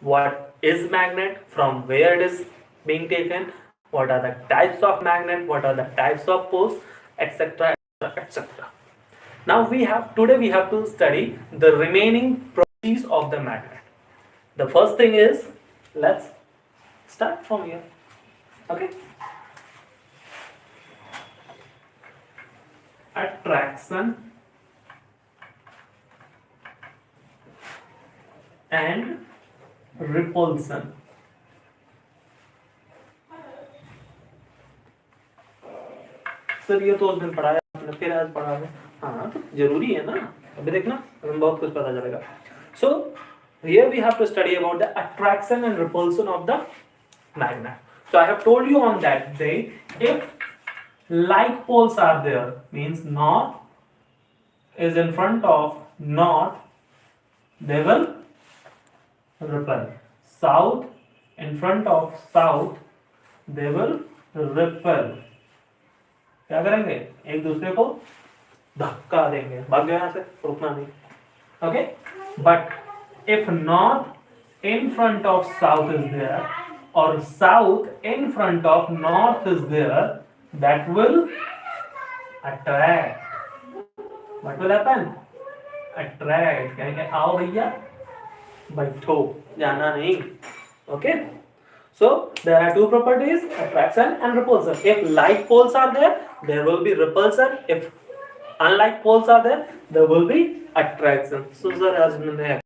what is magnet, from where it is being taken, what are the types of magnet, what are the types of poles, etc, etc. Now today we have to study the remaining properties of the magnet. The first thing is, let's start from here. Okay, attraction and repulsion. Sir ये तो उस दिन पढ़ाया आपने, फिर आज पढ़ा है। हाँ तो जरूरी है ना, अभी देखना हमें बहुत कुछ पता चलेगा. So here we have to study about the attraction and repulsion of the magnet. So I have told you on that day, if like poles are there, means north is in front of north, they will repel. South in front of south, they will repel. क्या करेंगे, एक दूसरे को धक्का देंगे, भाग गए यहाँ से, रुकना नहीं. Okay, but if north in front of south is there और south in front of north is there, that will attract. What will happen? Attract. कहेंगे आओ भैया बैठो, जाना नहीं. Okay, so there are two properties, attraction and repulsion. If like poles are there, there will be repulsion. If unlike poles are there, there will be attraction. So sir,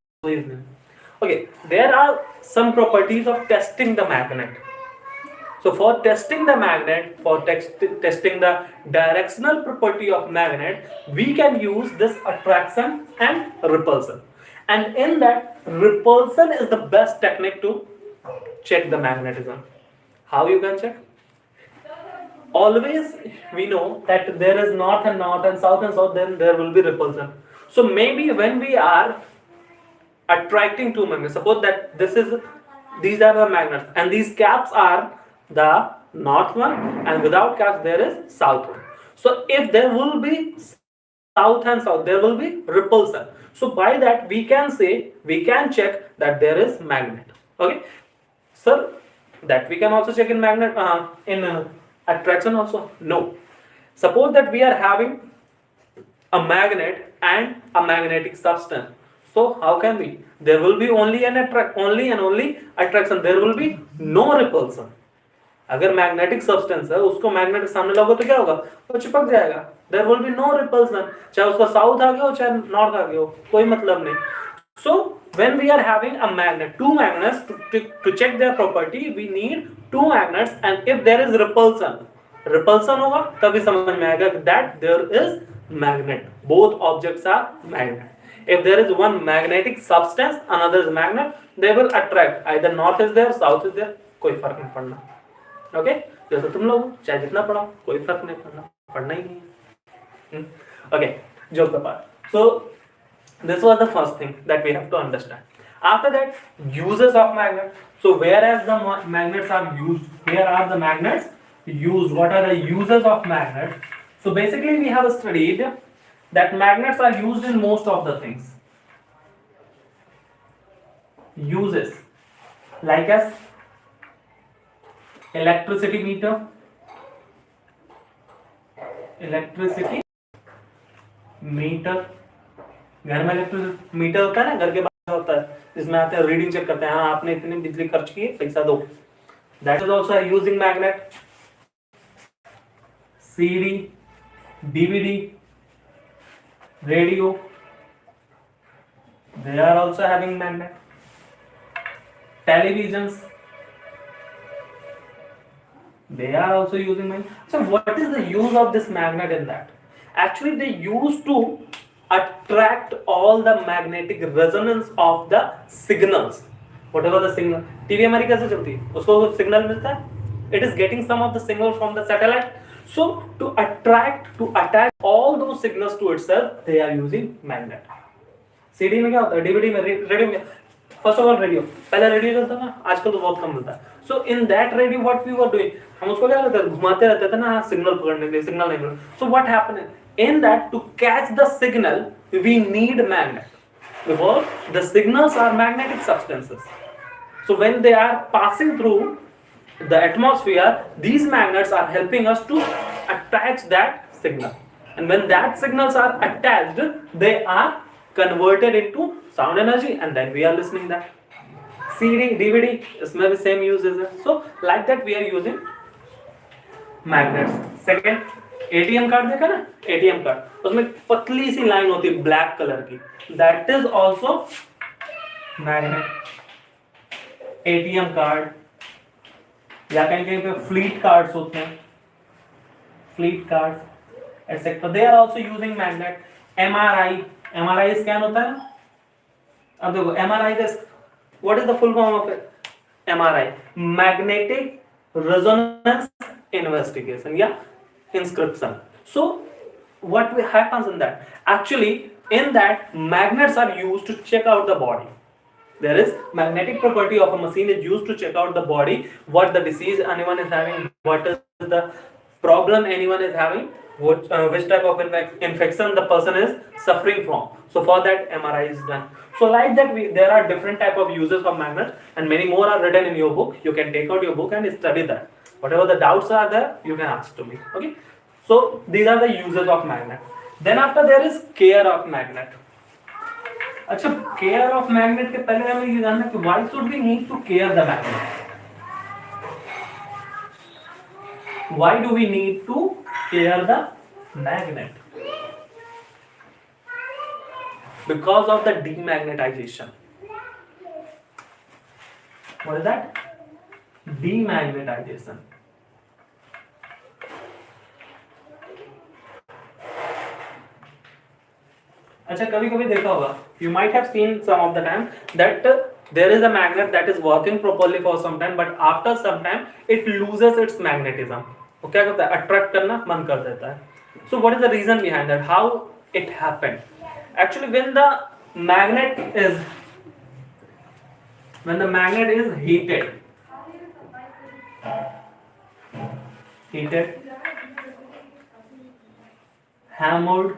okay, there are some properties of testing the magnet. So for testing the magnet, for testing the directional property of magnet, we can use this attraction and repulsion. And in that, repulsion is the best technique to check the magnetism. How you can check? Always we know that there is north and south and south, then there will be repulsion. So maybe when we are attracting two magnets, suppose that these are the magnets and these caps are the north one and without caps there is south one. So if there will be south and south, there will be repulsion. So by that we can check that there is magnet. Okay. Sir, that we can also check in magnet, in attraction also? No. Suppose that we are having a magnet and a magnetic substance. So how can we? There will be only and only attraction. There will be no repulsion. अगर magnetic substance है, उसको magnet के सामने लगाओ तो क्या होगा? वो चिपक जाएगा. There will be no repulsion. चाहे उसका south आ गया हो, चाहे north आ गया हो, कोई मतलब नहीं. So when we are having a magnet, two magnets, to check their property, we need two magnets, and if there is repulsion होगा तभी समझ में आएगा that there is magnet. Both objects are magnet. If there is one magnetic substance, another is magnet, they will attract. Either north is there, south is there, कोई फर्क नहीं पड़ना. Okay? जैसे तुम लोग चाहे जितना पढ़ाओ, कोई फर्क नहीं पड़ना, पढ़ना ही नहीं. Okay, joke apart. So this was the first thing that we have to understand. After that, uses of magnet. So whereas the magnets are used, here are the magnets used. What are the uses of magnets? So basically we have studied that magnets are used in most of the things. Uses like as electricity meter, घर में electric meter होता है ना, घर के बाहर होता है, जिसमें आते हैं रीडिंग चेक करते हैं, हाँ आपने इतनी बिजली खर्च की, पैसा दो. That is also using magnet. CD, DVD, radio, they are also having magnet. Televisions, they are also using magnet. So what is the use of this magnet in that? Actually they used to attract all the magnetic resonance of the signals. Whatever the signal, TV हमारी कैसे चलती है, उसको signal मिलता है, it is getting some of the signals from the satellite. So to attach all those signals to itself, they are using magnet. CD में क्या होता है, डीवीडी में, रेडियो में, फर्स्ट ऑफ ऑल रेडियो, पहले रेडियो चलता था, आजकल तो बहुत कम मिलता है. So in that radio what we were doing, हम उसको क्या करते थे, घुमाते रहते थे ना, सिग्नल पकड़ने के लिए, सिग्नल नहीं मिल. So what happened in that, to catch the signal we need magnet, because the signals are magnetic substances. So when they are passing through the atmosphere, these magnets are helping us to attach that signal, and when that signals are attached, they are converted into sound energy, and then we are listening that. CD, DVD, इसमें भी same uses है. So like that we are using magnets. Second, ATM card देखा ना, ATM card, उसमें पतली सी line होती है black colour की, that is also magnet. ATM card या कहीं कहीं पे फ्लीट कार्ड्स होते हैं, fleet cards etcetera, they are also using magnet. MRI scan होता है ना. अब देखो MRI का what is the full form of MRI? Magnetic resonance investigation या inscription. So what happens in that? Actually in that, magnets are used to check out the body. There is magnetic property of a machine is used to check out the body, what the disease anyone is having, what is the problem anyone is having, which type of infection the person is suffering from. So for that MRI is done. So like that there are different type of uses of magnets, and many more are written in your book. You can take out your book and study that. Whatever the doubts are there, you can ask to me. Okay. So these are the uses of magnet. Then after there is care of magnet. अच्छा, care of magnet के पहले हमें ये जानना कि why should we need to care the magnet. Why do we need to care the magnet? Because of the demagnetization. What is that? Demagnetization. अच्छा, कभी कभी देखा होगा, you might have seen some of the time that there is a magnet that is working properly for some time, but after some time it loses its magnetism. वो क्या करता है? Attract करना बंद कर देता है. So what is the reason behind that? How it happened? Actually, when the magnet is heated, hammered,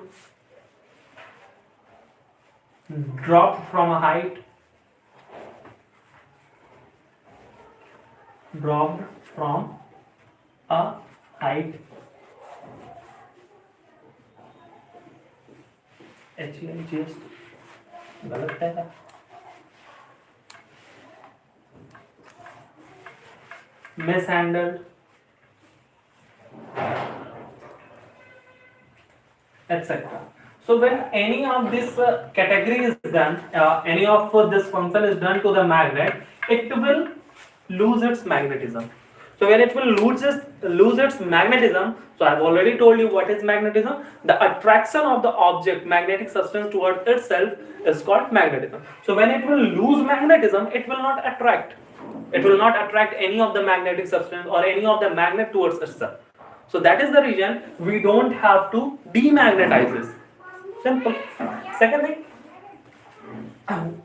dropped from a height, गलत है. Mishandled, etc. So when any of this category is done, any of this function is done to the magnet, it will lose its magnetism. So when it will lose its magnetism, so I have already told you what is magnetism. The attraction of the object, magnetic substance towards itself is called magnetism. So when it will lose magnetism, it will not attract. It will not attract any of the magnetic substance or any of the magnet towards itself. So that is the reason we don't have to demagnetize this. Simple. Second thing,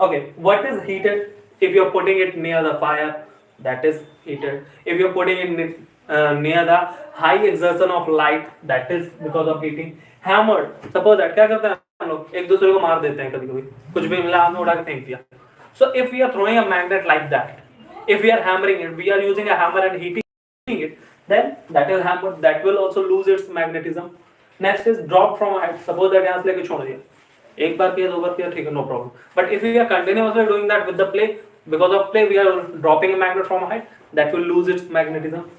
okay, what is heated? If you are putting it near the fire, that is heated. If you are putting it near the high exertion of light, that is because of heating. Hammered, suppose that क्या करते हैं हम लोग? एक दूसरे को मार देते हैं कभी-कभी, कुछ भी मिला हमने उड़ा के फेंक दिया. So if we are throwing a magnet like that, if we are hammering it, we are using a hammer and heating it, then that is hammered. That will also lose its magnetism. Next is drop from a height. Suppose that यहाँ से लेके छोड़ दिया, एक बार किया, दो बार किया, ठीक है, no problem. But if we are continuously doing that with the play, because of play we are dropping a magnet from a height, that will lose its magnetism.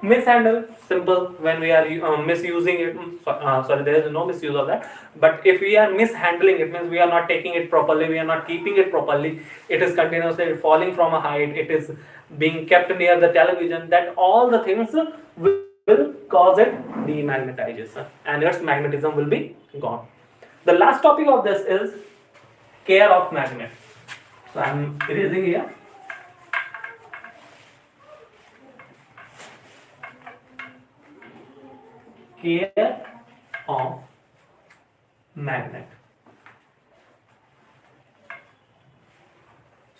Mishandle, simple, when we are misusing it. Sorry, there is no misuse of that. But if we are mishandling it, means we are not taking it properly, we are not keeping it properly. It is continuously falling from a height. It is being kept near the television. That all the things will cause it demagnetization, and its magnetism will be gone. The last topic of this is care of magnet. So I am erasing here. Care of magnet.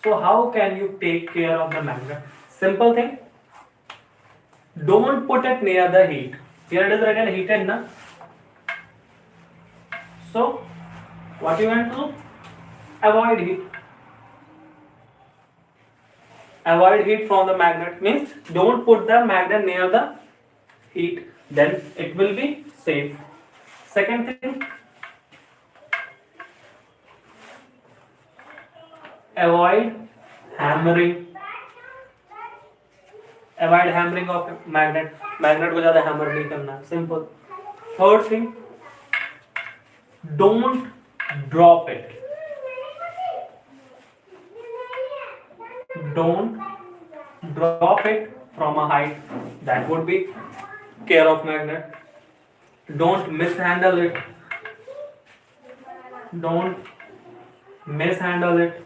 So how can you take care of the magnet? Simple thing. Don't put it near the heat. Here it is written heated, na? So what you want to do? Avoid heat. Avoid heat from the magnet means don't put the magnet near the heat, then it will be safe. Second thing, avoid hammering. Avoid hammering of magnet. Magnet को ज़्यादा hammer नहीं करना. Simple. Third thing, don't drop it. Don't drop it from a height. That would be care of magnet. Don't mishandle it. Don't mishandle it.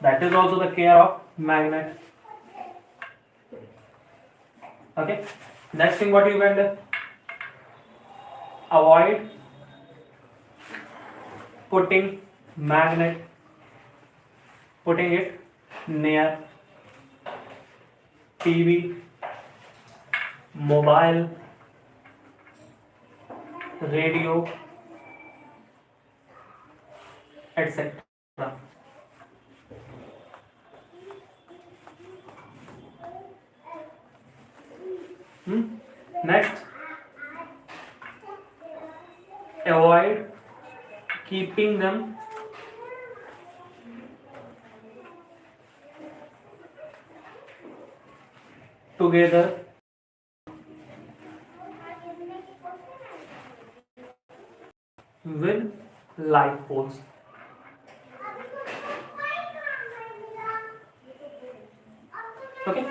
That is also the care of magnet. Okay. Next thing, what you can do? Avoid putting it near TV, mobile, radio, etc. Next, avoid keeping them together with light poles. Okay,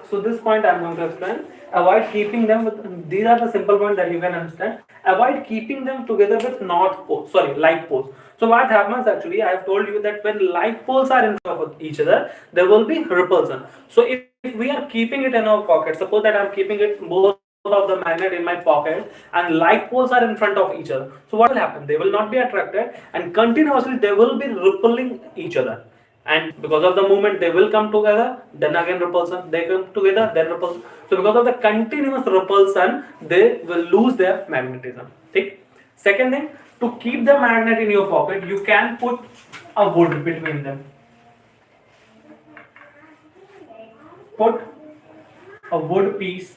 so this point I am going to explain. Avoid keeping them with, these are the simple points that you can understand. Avoid keeping them together with light poles. So what happens actually, I have told you that when light poles are in front of each other, there will be repulsion. So if we are keeping it in our pocket, suppose that I am keeping it both of the magnet in my pocket and light poles are in front of each other. So what will happen? They will not be attracted and continuously they will be repelling each other. And because of the movement, they will come together, then again repulsion, they come together, then repulsion. So because of the continuous repulsion, they will lose their magnetism. Okay? Second thing, to keep the magnet in your pocket, you can put a wood between them. Put a wooden piece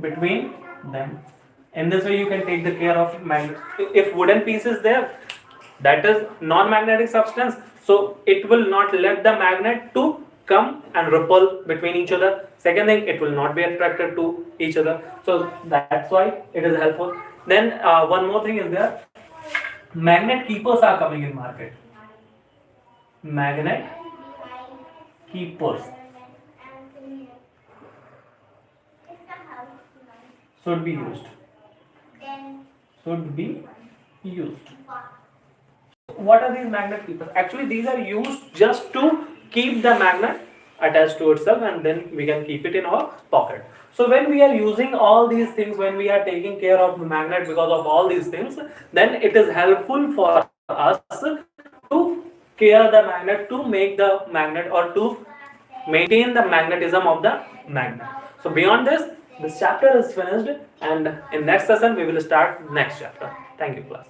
between them. In this way you can take the care of magnet. If wooden piece is there, that is non-magnetic substance, so it will not let the magnet to come and repel between each other. Second thing, it will not be attracted to each other, so that's why it is helpful. Then one more thing is there, magnet keepers are coming in market. Magnet keepers should be used. What are these magnet keepers? Actually, these are used just to keep the magnet attached to itself, and then we can keep it in our pocket. So when we are using all these things, when we are taking care of the magnet because of all these things, then it is helpful for us to care the magnet, to make the magnet or to maintain the magnetism of the magnet. So beyond this chapter is finished, and in next session we will start next chapter. Thank you, class.